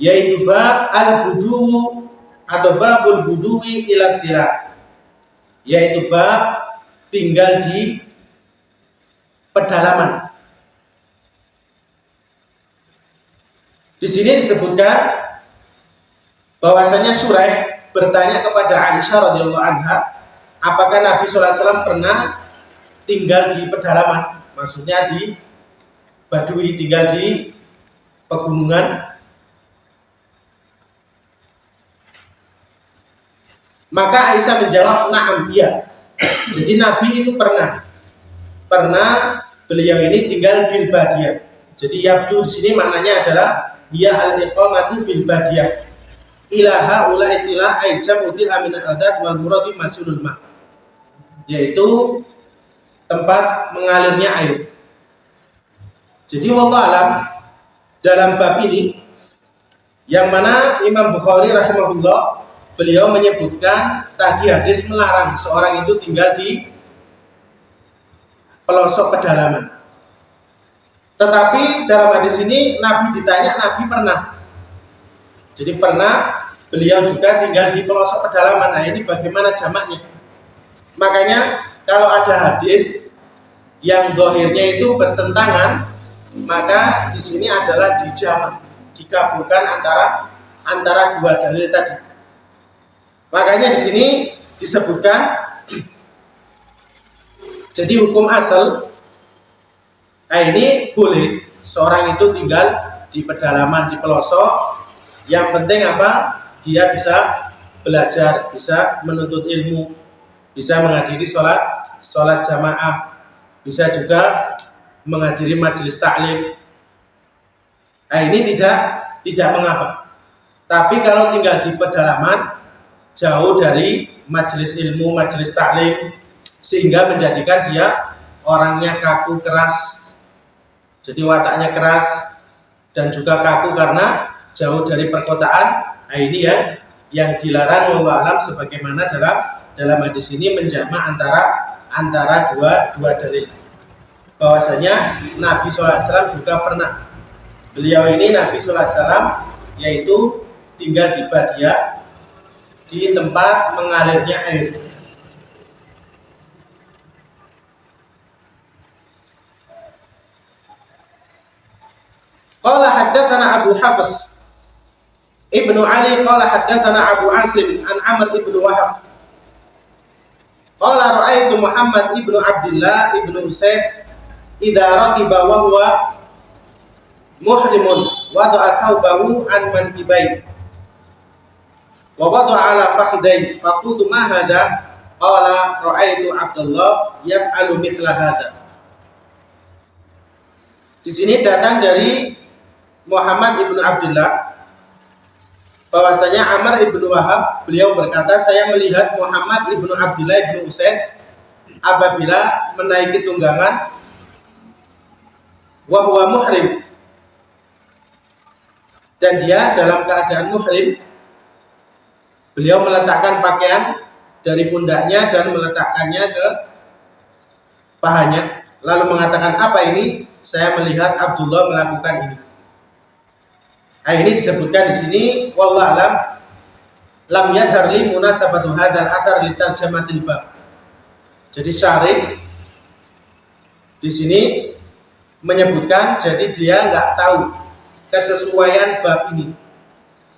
yaitu bab al-budu atau babul budu'i ila tila, yaitu bab tinggal di pedalaman. Di sini disebutkan bahwasanya Suraih bertanya kepada Aisyah radhiyallahu anha, apakah Nabi SAW pernah tinggal di pedalaman? Maksudnya di Badui, tinggal di pegunungan. Maka Aisyah menjawab, na'am, iya. Jadi Nabi itu pernah beliau ini tinggal bil badiyah. Jadi yabdu di sini maknanya adalah dia al-iqamatu bil badiyah. Ilaha ulaitilah aijam util amin al-adat wal muradi masulul ma, yaitu tempat mengalirnya air. Jadi wallahualam dalam bab ini yang mana Imam Bukhari rahimahullah beliau menyebutkan tadi hadis melarang seorang itu tinggal di pelosok pedalaman. Tetapi dalam hadis ini Nabi ditanya, Nabi pernah. Jadi pernah beliau juga tinggal di pelosok pedalaman. Nah ini bagaimana jamaknya? Makanya kalau ada hadis yang zahirnya itu bertentangan, maka di sini adalah dijamak, digabungkan antara dua dalil tadi. Makanya di sini disebutkan jadi hukum asal. Nah ini boleh seorang itu tinggal di pedalaman, di pelosok. Yang penting apa? Dia bisa belajar, bisa menuntut ilmu, bisa menghadiri sholat jamaah, bisa juga menghadiri majelis taklim. Nah ini tidak mengapa. Tapi kalau tinggal di pedalaman, jauh dari majelis ilmu, majelis taklim, sehingga menjadikan dia orangnya kaku, keras. Jadi wataknya keras dan juga kaku karena jauh dari perkotaan. Nah ini yang dilarang wallahu alam, sebagaimana dalam hadis ini menjamak antara dua dalil. Bahwasanya Nabi SAW juga pernah, beliau ini Nabi SAW yaitu tinggal di badiyah, di tempat mengalirnya air. Qala haddatsana Abu Hafs Ibnu Ali qala haddatsana Abu Asim an Amr ibnu Wahab qala ra'aitu Muhammad ibnu Abdullah ibnu Usaid idza raqiba wa huwa muhrimun wada'a thawbahu an mankibai wa wada'a ala fakhidai faqultu ma hadha qala ra'aitu Abdullah yaf'alu mithla hadha. Di sini datang dari Muhammad ibnu Abdullah bahwasanya Amr ibnu Wahab beliau berkata, saya melihat Muhammad ibnu Abdullah ibnu Usaid apabila menaiki tunggangan wa huwa muhrim, dan dia dalam keadaan muhrim. Beliau meletakkan pakaian dari pundaknya dan meletakkannya ke pahanya, lalu mengatakan, apa ini? Saya melihat Abdullah melakukan ini. Nah ini disebutkan di sini wallahu alam lam yadhar li munasabatu hadzal athar li tarjamatil bab. Jadi syarih di sini menyebutkan jadi dia nggak tahu kesesuaian bab ini,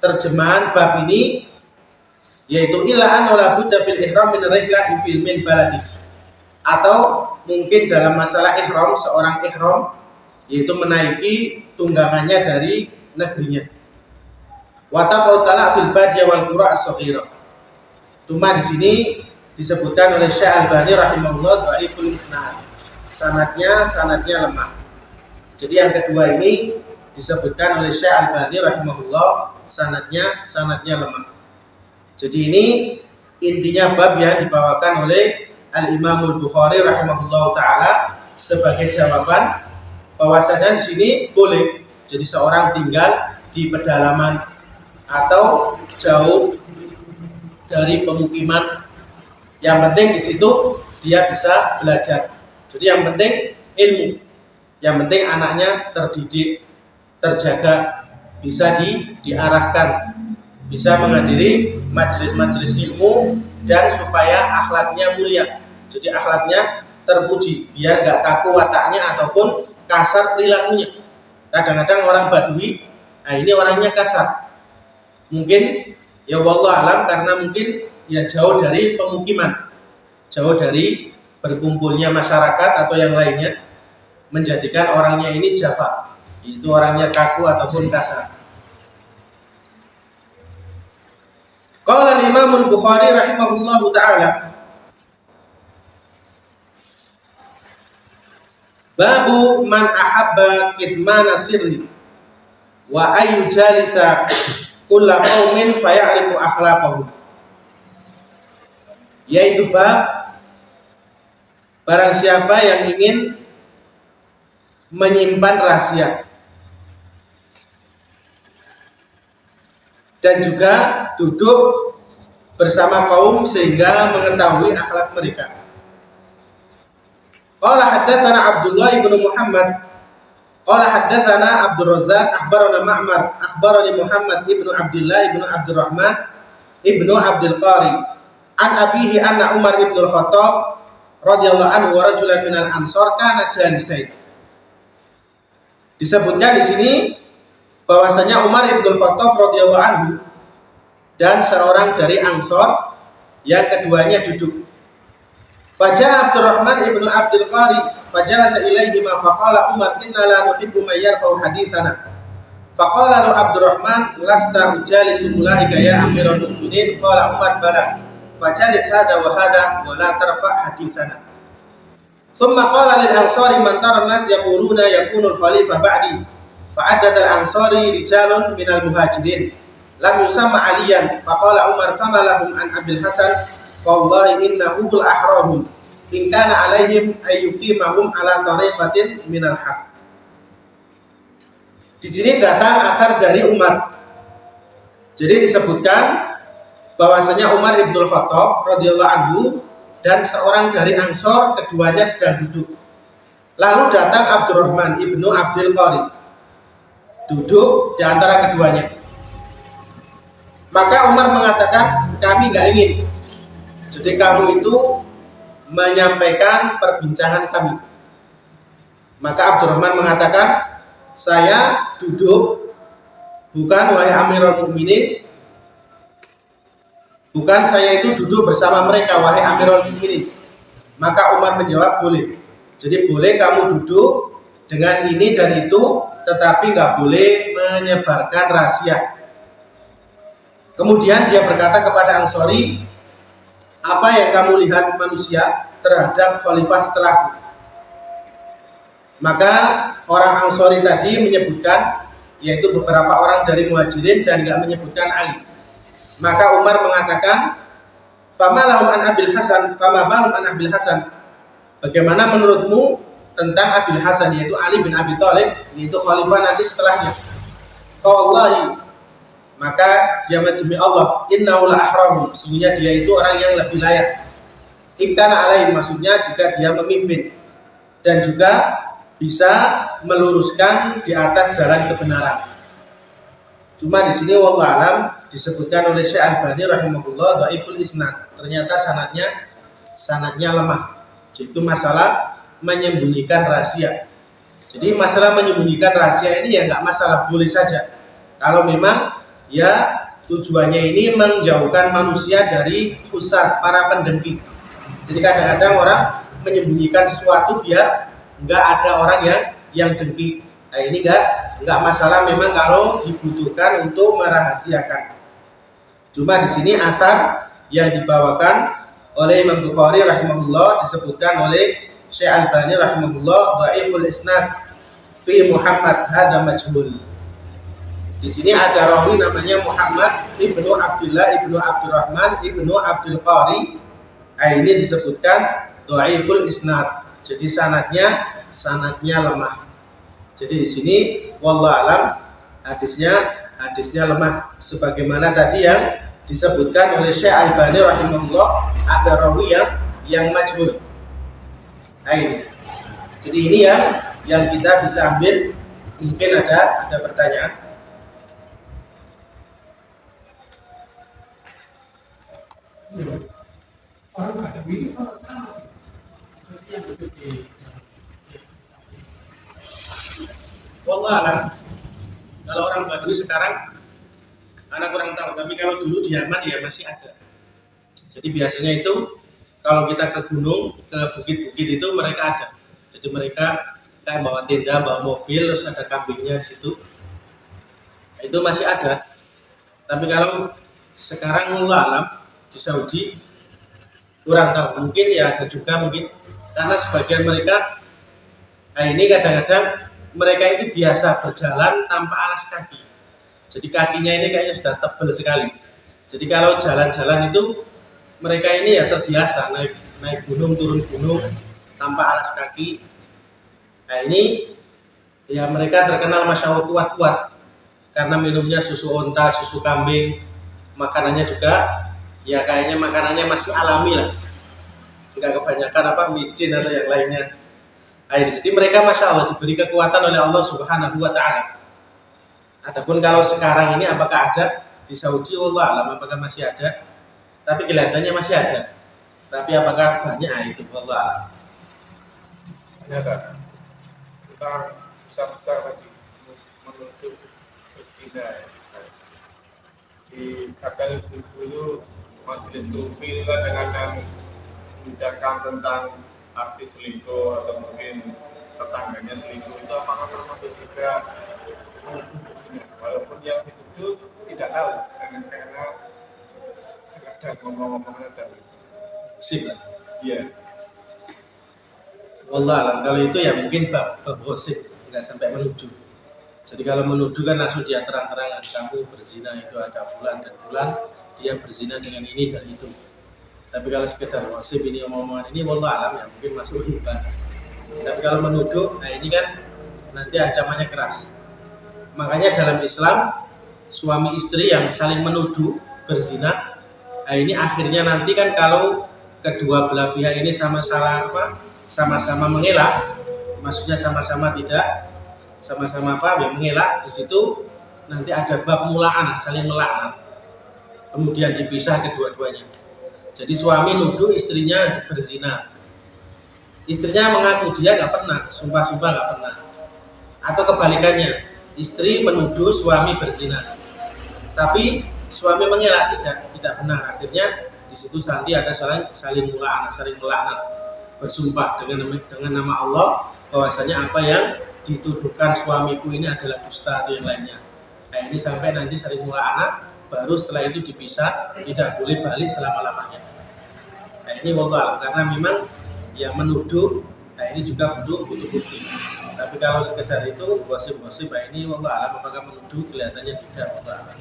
terjemahan bab ini, yaitu ila an wala budda fil ihram min rihla fil min baladi, atau mungkin dalam masalah ihram, seorang ihram yaitu menaiki tunggangannya dari negerinya. Wa taqautala fil badiyah wal qura as-saghira. Cuma di sini disebutkan oleh Syekh Al-Albani rahimahullah dhaiful isnad. Sanadnya lemah. Jadi yang kedua ini disebutkan oleh Syekh Al-Albani rahimahullah sanadnya lemah. Jadi ini intinya bab yang dibawakan oleh Al-Imam Al-Bukhari rahimahullah taala sebagai jawaban bahwasanya di sini boleh jadi seorang tinggal di pedalaman atau jauh dari pemukiman. Yang penting di situ dia bisa belajar. Jadi yang penting ilmu. Yang penting anaknya terdidik, terjaga, bisa diarahkan, bisa menghadiri majelis-majelis ilmu, dan supaya akhlaknya mulia. Jadi akhlaknya terpuji, biar gak kaku wataknya ataupun kasar perilakunya. Kadang-kadang orang Badui, nah ini orangnya kasar. Mungkin ya wallahu alam karena mungkin ya jauh dari pemukiman, jauh dari berkumpulnya masyarakat atau yang lainnya, menjadikan orangnya ini jafa, itu orangnya kaku ataupun kasar. Qala al-Imam al-Bukhari rahimahullahu taala, babu man ahabba kitmana sirri wa ayu jalisa kulla qaumin faya'rifu akhlaqahum. Yaitu bab barang siapa yang ingin menyimpan rahasia dan juga duduk bersama kaum sehingga mengetahui akhlak mereka. Qala haddatsana Abdullah ibn Muhammad qala haddatsana Abdul Razzaq akhbarana Ma'mar akhbarani Muhammad ibn Abdullah ibn Abdurrahman ibn Abdul Qari an abihi anna Umar ibn al-Khattab radhiyallahu anhu wa rajulan minal ansar kana jalisain. Disebutkan di sini bahwasanya Umar ibn al-Khattab radhiyallahu anhu dan seorang dari Ansor yang keduanya duduk. Fajar Abdurrahman ibnu Abdul Qari fajalasa ilaihi ma faqala Umar inna la nuhibbu man yarfa'u haditsana. Faqala lahu Abdurrahman lasta ujalisu ulaika ya amirul mukminin. Qala Umar bala fajalis hada wa hada wa la tarfa' haditsana. Thumma qala lil ansari man tara an-nas yaquluna yakunu al-khalifah ba'di. Fa'addada al-ansari rijalun minal muhajirin lam yusamma aliyan. Faqala Umar fama lahum an Abil Hasan wallahi innahu bil ahrahum in kana alaihim ayyukimahum ala tariqatin minal haq. Di sini datang asar dari Umar. Jadi disebutkan bahwasanya Umar ibn Khattab radhiyallahu anhu dan seorang dari Ansor keduanya sedang duduk. Lalu datang Abdurrahman ibnu Abdul Qari duduk di antara keduanya. Maka Umar mengatakan, kami nggak ingin. Jadi kamu itu menyampaikan perbincangan kami. Maka Abdurrahman mengatakan, saya duduk, bukan wahai Amirul Mukminin, bukan saya itu duduk bersama mereka wahai Amirul Mukminin. Maka Umar menjawab, boleh. Jadi boleh kamu duduk dengan ini dan itu, tetapi nggak boleh menyebarkan rahasia. Kemudian dia berkata kepada Ansori, apa yang kamu lihat manusia terhadap khalifah setelahku? Maka orang Ansori tadi menyebutkan, yaitu beberapa orang dari Muhajirin dan nggak menyebutkan Ali. Maka Umar mengatakan, fama lahum an Abil Hasan, fama balum an Abil Hasan. Bagaimana menurutmu tentang Abil Hasan, yaitu Ali bin Abi Thalib, yaitu khalifah nanti setelahnya? Wallahi, maka dia demi Allah, innahu la ahramu, sesungguhnya dia itu orang yang lebih layak. Ikana alaih, maksudnya jika dia memimpin dan juga bisa meluruskan di atas jalan kebenaran. Cuma di sini wallahu alam disebutkan oleh Syekh Albani rahimahullah dhaiful isnad. Ternyata sanadnya lemah. Itu masalah menyembunyikan rahasia. Jadi masalah menyembunyikan rahasia ini ya nggak masalah, boleh saja. Kalau memang ya tujuannya ini menjauhkan manusia dari pusat para pendengki. Jadi kadang-kadang orang menyembunyikan sesuatu biar nggak ada orang yang dengki. Nah ini nggak masalah memang kalau dibutuhkan untuk merahasiakan. Cuma di sini asar yang dibawakan oleh Imam Bukhari rahimahullah disebutkan oleh Syekh Albani rahimahullah dhaiful isnad fi Muhammad hadza majhul. Di sini ada rawi namanya Muhammad ibnu Abdullah ibnu Abdurrahman ibnu Abdul Qari. Nah, ini disebutkan dhaiful isnad. Jadi sanadnya lemah. Jadi di sini wallahu alam hadisnya lemah sebagaimana tadi yang disebutkan oleh Syekh Albani rahimahullah, ada rawi yang majhul. Nah, ini. Jadi ini yang kita bisa ambil. Mungkin ada pertanyaan. Orang ada ini sama sekali seperti yang berbeda. Wallah alam. Kalau orang Badui sekarang anak kurang tahu, tapi kalau dulu di Yaman ya masih ada. Jadi biasanya itu kalau kita ke gunung, ke bukit-bukit itu mereka ada. Jadi mereka kayak bawa tenda, bawa mobil, terus ada kambingnya di situ. Itu masih ada. Tapi kalau sekarang wallahu alam di Saudi kurang tahu, mungkin ya ada juga mungkin karena sebagian mereka ini kadang-kadang mereka ini biasa berjalan tanpa alas kaki, jadi kakinya ini kayaknya sudah tebal sekali. Jadi kalau jalan-jalan itu mereka ini ya terbiasa naik gunung turun gunung tanpa alas kaki. Nah ini ya mereka terkenal masya Allah kuat-kuat karena minumnya susu onta, susu kambing, makanannya juga ya kayaknya makanannya masih alami lah, nggak kebanyakan micin atau yang lainnya. Nah, jadi mereka masya Allah diberi kekuatan oleh Allah Subhanahu Wa Taala. Adapun kalau sekarang ini apakah ada di Saudi, Allah alam apakah masih ada? Tapi kelihatannya masih ada. Tapi apakah banyak itu, Allah alam. Ternyata tentang besar-besar tadi menuntut berzina. Di kadang dulu majelis Tufi itu kadang-kadang membicarakan tentang artis selingkuh atau mungkin tetangganya selingkuh, itu apakah termasuk juga menuntut berzina? Walaupun yang dituduh tidak tahu karena sekedar ngomong-ngomong saja. Sip. Iya. Allah alam kalau itu ya mungkin bab gosip, nggak sampai menuduh. Jadi kalau menuduh kan langsung dia terang-terangan, kamu berzina itu ada bulan dan bulan, dia berzina dengan ini dan itu. Tapi kalau sekedar gosip ini omongan ini, Allah alam ya mungkin masuk hibah. Tapi kalau menuduh, nah ini kan nanti ancamannya keras. Makanya dalam Islam suami istri yang saling menuduh berzina, nah ini akhirnya nanti kan kalau kedua belah pihak ini sama-sama mengelak, maksudnya sama-sama tidak ya mengelak, di situ nanti ada bab mula'anah, saling melaknat, kemudian dipisah kedua-duanya. Jadi suami nuduh istrinya berzina, istrinya mengaku dia nggak pernah, sumpah-sumpah nggak pernah, atau kebalikannya, istri menuduh suami berzina, tapi suami mengelak tidak benar. Akhirnya di situ nanti ada saling mula'anah, saling melaknat, bersumpah dengan nama Allah bahwasanya apa yang dituduhkan suamiku ini adalah dusta atau yang lainnya. Nah ini sampai nanti saling mula'anah, baru setelah itu dipisah, tidak boleh balik selama-lamanya. Nah ini wallah, karena memang yang menuduh, nah ini juga butuh bukti. Tapi kalau sekedar itu gosip-gosip, nah ini wallah alam apakah menuduh, kelihatannya tidak, wallah alam.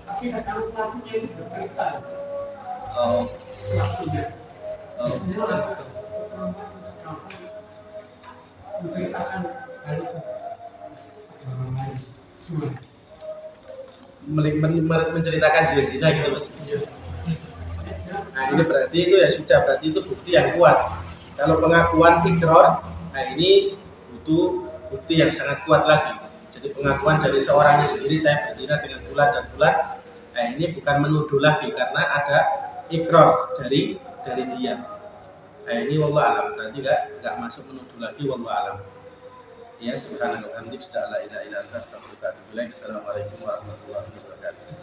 Tapi kalau pelakunya itu bercerita, Oh, pelakunya, oh. menceritakan hal itu. Menceritakan dia zina gitu mas. Nah ini berarti itu ya sudah, berarti itu bukti yang kuat. Kalau pengakuan ikrar, nah ini butuh bukti yang sangat kuat lagi. Jadi pengakuan dari seorangnya sendiri, saya berzina dengan bulan dan bulan, nah ini bukan menuduh lagi karena ada ikrar dari dia. Nah ini wallah alam, berarti nggak masuk menuduh lagi, wallah alam. Ya subhanallah, alhamdulillah, la ilaha illa anta, astaghfiruka wa atubu ilaik. Assalamualaikum warahmatullahi wabarakatuh.